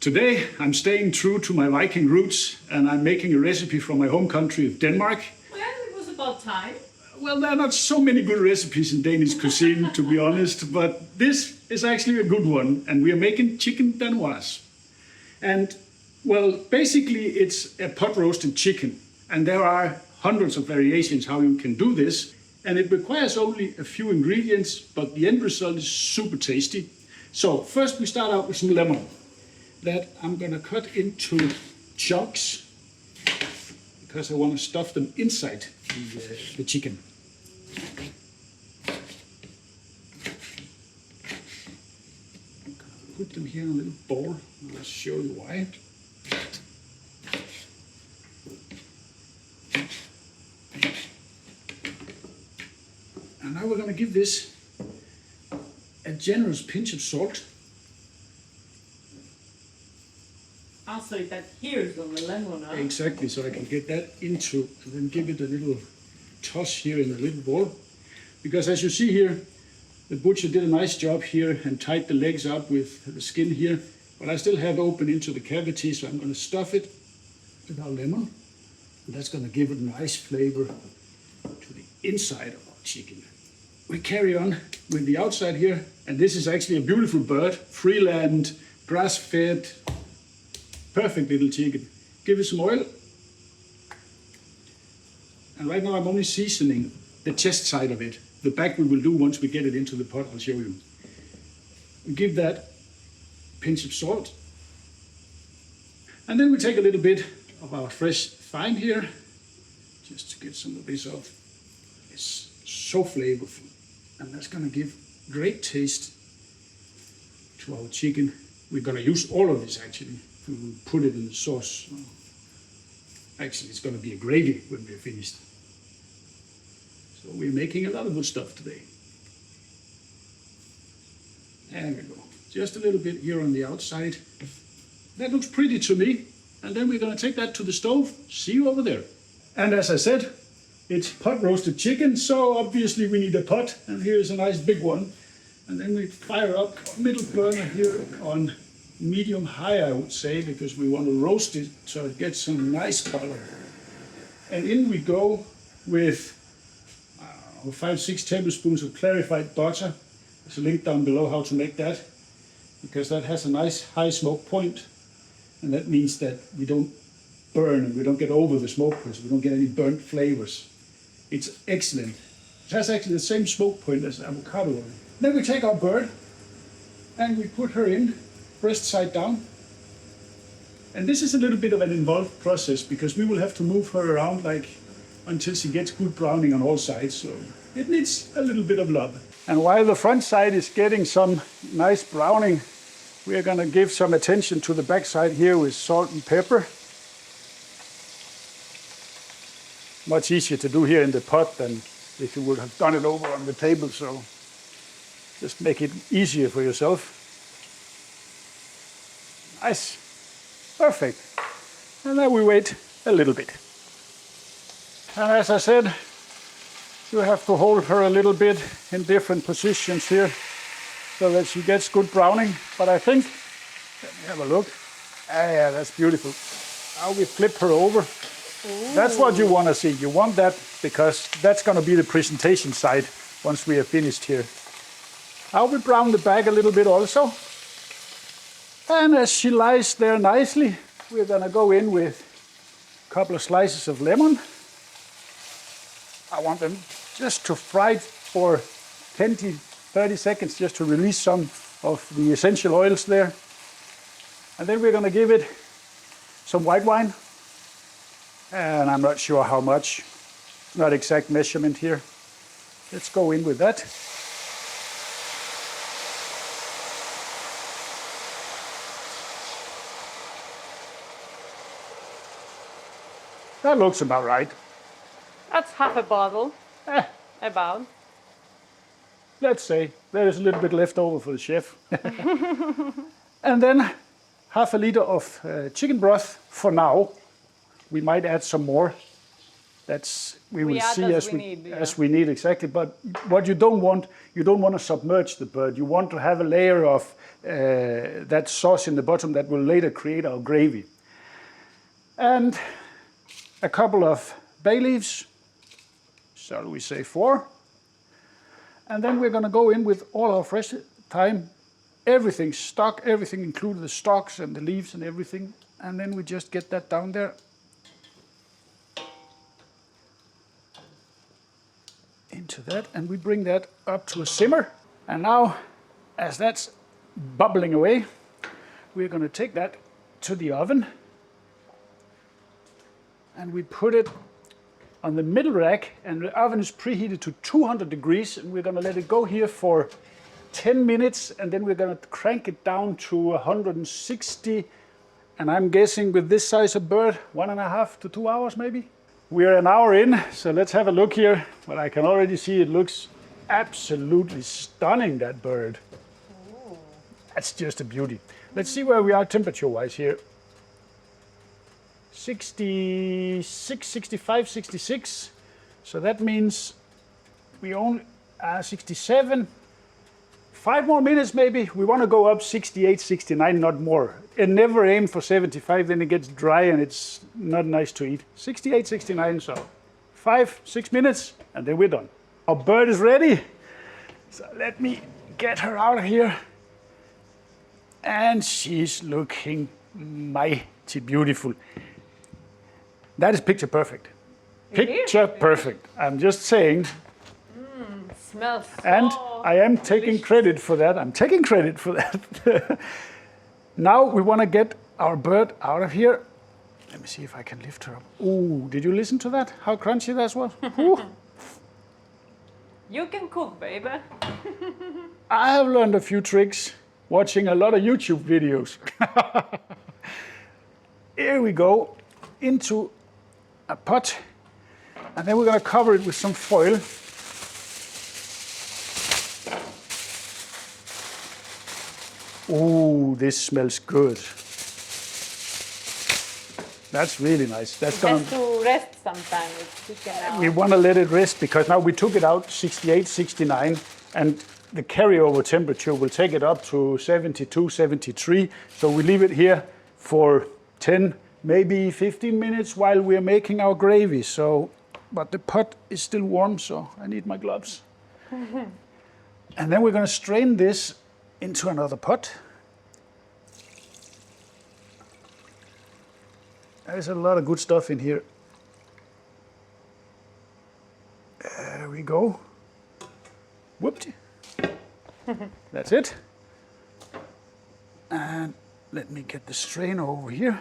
Today I'm staying true to my Viking roots and I'm making a recipe from my home country of Denmark. Well, it was about time. Well, there are not so many good recipes in Danish cuisine, to be honest, but this is actually a good one, and we are making chicken danoise. And, well, basically it's a pot-roasted chicken, and there are hundreds of variations how you can do this, and it requires only a few ingredients, but the end result is super tasty. So first we start out with some lemon that I'm gonna cut into chunks because I want to stuff them inside the chicken. I'm gonna put them here in a little bowl. I'll show you why. And now we're going to give this a generous pinch of salt. Also, that here's on the lemon, huh? Exactly, so I can get that into and then give it a little toss here in a little bowl. Because as you see here, the butcher did a nice job here and tied the legs up with the skin here, but I still have open into the cavity, so I'm going to stuff it with our lemon. And that's going to give it a nice flavor to the inside of our chicken. We carry on with the outside here, and this is actually a beautiful bird, freeland, grass-fed, perfect little chicken. Give it some oil. And right now I'm only seasoning the chest side of it. The back we will do once we get it into the pot, I'll show you. We give that a pinch of salt. And then we take a little bit of our fresh thyme here, just to get some of this off. It's so flavorful. And that's gonna give great taste to our chicken. We're gonna use all of this actually. We will put it in the sauce. Actually, it's going to be a gravy when we're finished. So we're making a lot of good stuff today. There we go. Just a little bit here on the outside. That looks pretty to me. And then we're going to take that to the stove. See you over there. And as I said, it's pot roasted chicken. So obviously we need a pot. And here's a nice big one. And then we fire up middle burner here on medium high, I would say, because we want to roast it so it gets some nice color. And in we go with 5-6 tablespoons of clarified butter. There's a link down below how to make that, because that has a nice high smoke point, and that means that we don't burn and we don't get over the smoke point, so we don't get any burnt flavors. It's excellent. It has actually the same smoke point as avocado oil. Then we take our bird and we put her in breast side down. And this is a little bit of an involved process because we will have to move her around until she gets good browning on all sides. So it needs a little bit of love. And while the front side is getting some nice browning, we are going to give some attention to the back side here with salt and pepper. Much easier to do here in the pot than if you would have done it over on the table. So just make it easier for yourself. Nice, perfect. And then we wait a little bit. And as I said, you have to hold her a little bit in different positions here so that she gets good browning. But I think, let me have a look. Yeah, that's beautiful. Now we flip her over. Ooh. That's what you want to see. You want that because that's going to be the presentation side once we are finished here. Now we brown the back a little bit also. And as she lies there nicely, we're going to go in with a couple of slices of lemon. I want them just to fry for 20-30 seconds just to release some of the essential oils there. And then we're going to give it some white wine. And I'm not sure how much, not exact measurement here. Let's go in with that. That looks about right. That's half a bottle. About. Let's say there is a little bit left over for the chef. And then half a liter of chicken broth for now. We might add some more. we will add see as we need, yeah. as we need exactly. But what you don't want to submerge the bird. You want to have a layer of that sauce in the bottom that will later create our gravy. And a couple of bay leaves, shall we say 4. And then we're going to go in with all our fresh thyme, everything stock, everything including the stalks and the leaves and everything. And then we just get that down there. Into that, and we bring that up to a simmer. And now, as that's bubbling away, we're going to take that to the oven. And we put it on the middle rack, and the oven is preheated to 200 degrees, and we're going to let it go here for 10 minutes, and then we're going to crank it down to 160, and I'm guessing with this size of bird, 1.5 to 2 hours maybe. We're an hour in, so let's have a look here. But I can already see it looks absolutely stunning, that bird. Ooh. That's just a beauty. Let's see where we are temperature-wise here. 66, 65, 66. So that means we only are 67. 5 more minutes maybe. We want to go up 68, 69, not more. And never aim for 75, then it gets dry and it's not nice to eat. 68, 69, so 5, 6 minutes, and then we're done. Our bird is ready. So let me get her out of here. And she's looking mighty beautiful. That is picture perfect. Picture perfect. I'm just saying. Smells so and I am taking credit for that. I'm taking credit for that. Now we want to get our bird out of here. Let me see if I can lift her up. Ooh, did you listen to that? How crunchy that was? You can cook, baby. I have learned a few tricks watching a lot of YouTube videos. Here we go, into a pot. And then we're going to cover it with some foil. Ooh, this smells good. That's really nice. That's going to rest sometime with chicken. We want to let it rest because now we took it out 68, 69, and the carryover temperature will take it up to 72, 73. So we leave it here for 10, maybe 15 minutes while we're making our gravy. So, but the pot is still warm, so I need my gloves. And then we're going to strain this into another pot. There's a lot of good stuff in here. There we go. Whoopty. That's it. And let me get the strainer over here.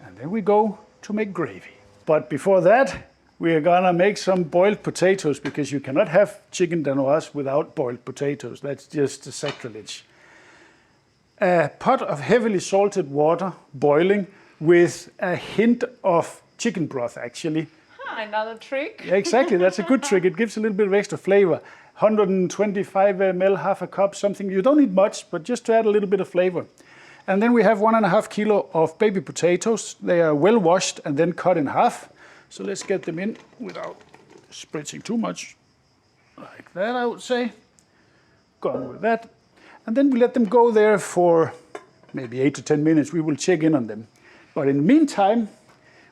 And then we go to make gravy. But before that, we're gonna make some boiled potatoes because you cannot have chicken danoise without boiled potatoes. That's just a sacrilege. A pot of heavily salted water boiling with a hint of chicken broth actually. Another trick. Yeah, exactly, that's a good trick. It gives a little bit of extra flavor. 125 ml, half a cup, something. You don't need much, but just to add a little bit of flavor. And then we have 1.5 kilos of baby potatoes. They are well washed and then cut in half. So let's get them in without spritzing too much. Like that, I would say. Gone with that. And then we let them go there for maybe 8 to 10 minutes. We will check in on them. But in the meantime,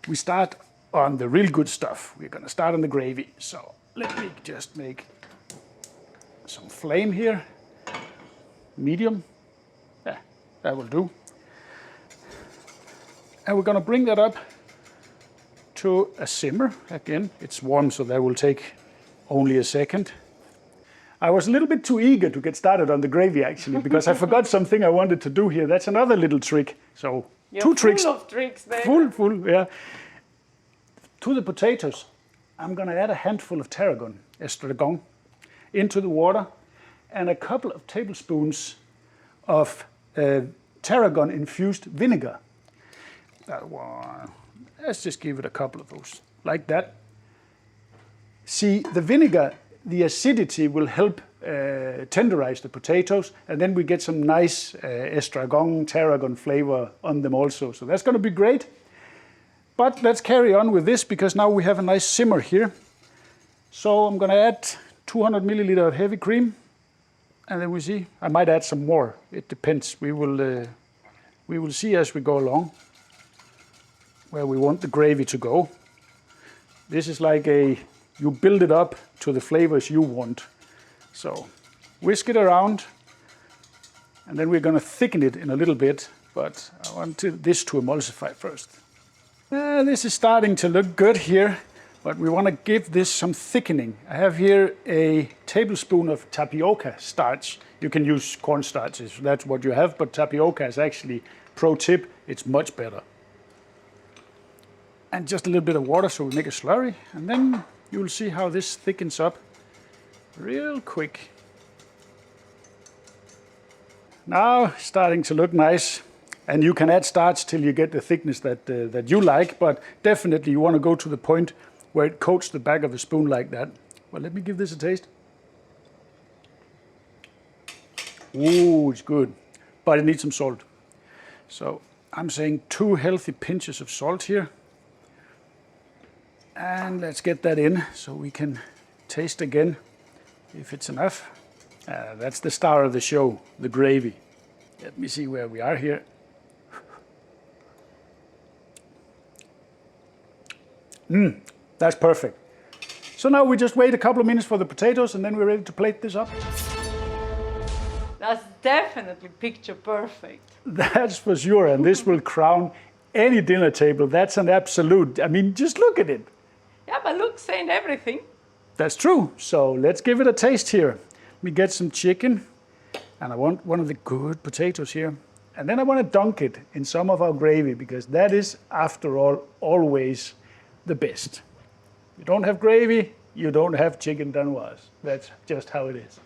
we start on the real good stuff. We're gonna start on the gravy. So let me just make some flame here. Medium. Yeah, that will do. And we're gonna bring that up to a simmer. Again, it's warm, so that will take only a second. I was a little bit too eager to get started on the gravy actually, because I forgot something I wanted to do here. That's another little trick. So you're two tricks. Full of tricks there. Full, yeah. To the potatoes, I'm gonna add a handful of tarragon, estragon, into the water, and a couple of tablespoons of tarragon infused vinegar. That one. Let's just give it a couple of those, like that. See, the vinegar, the acidity will help tenderize the potatoes, and then we get some nice estragon, tarragon flavor on them also. So that's going to be great. But let's carry on with this because now we have a nice simmer here. So I'm gonna add 200 milliliter of heavy cream, and then we see. I might add some more. It depends. We will see as we go along where we want the gravy to go. This is like you build it up to the flavors you want. So whisk it around, and then we're going to thicken it in a little bit, but I want this to emulsify first. This is starting to look good here, but we want to give this some thickening. I have here a tablespoon of tapioca starch. You can use cornstarch if that's what you have, but tapioca is actually, pro tip, it's much better. And just a little bit of water so we make a slurry, and then you will see how this thickens up real quick. Now starting to look nice, and you can add starch till you get the thickness that you like, but definitely you want to go to the point where it coats the back of the spoon like that. Well, let me give this a taste. Ooh, it's good, but it needs some salt. So I'm saying 2 healthy pinches of salt here. And let's get that in so we can taste again if it's enough. That's the star of the show, the gravy. Let me see where we are here. That's perfect. So now we just wait a couple of minutes for the potatoes, and then we're ready to plate this up. That's definitely picture perfect. That's for sure, and this will crown any dinner table. That's an absolute. I mean, just look at it. Yeah, but looks ain't everything. That's true. So let's give it a taste here. Let me get some chicken, and I want one of the good potatoes here. And then I want to dunk it in some of our gravy, because that is, after all, always the best. You don't have gravy, you don't have chicken danoise. That's just how it is.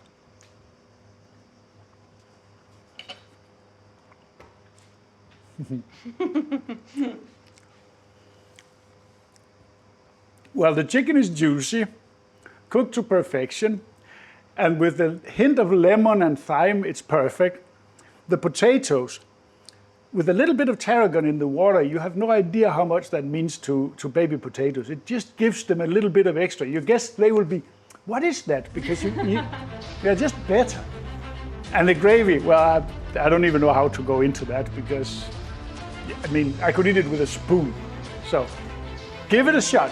Well, the chicken is juicy, cooked to perfection, and with a hint of lemon and thyme, it's perfect. The potatoes, with a little bit of tarragon in the water, you have no idea how much that means to baby potatoes. It just gives them a little bit of extra. You guess they will be, what is that? Because they're just better. And the gravy, well, I don't even know how to go into that, because, I mean, I could eat it with a spoon. So, give it a shot.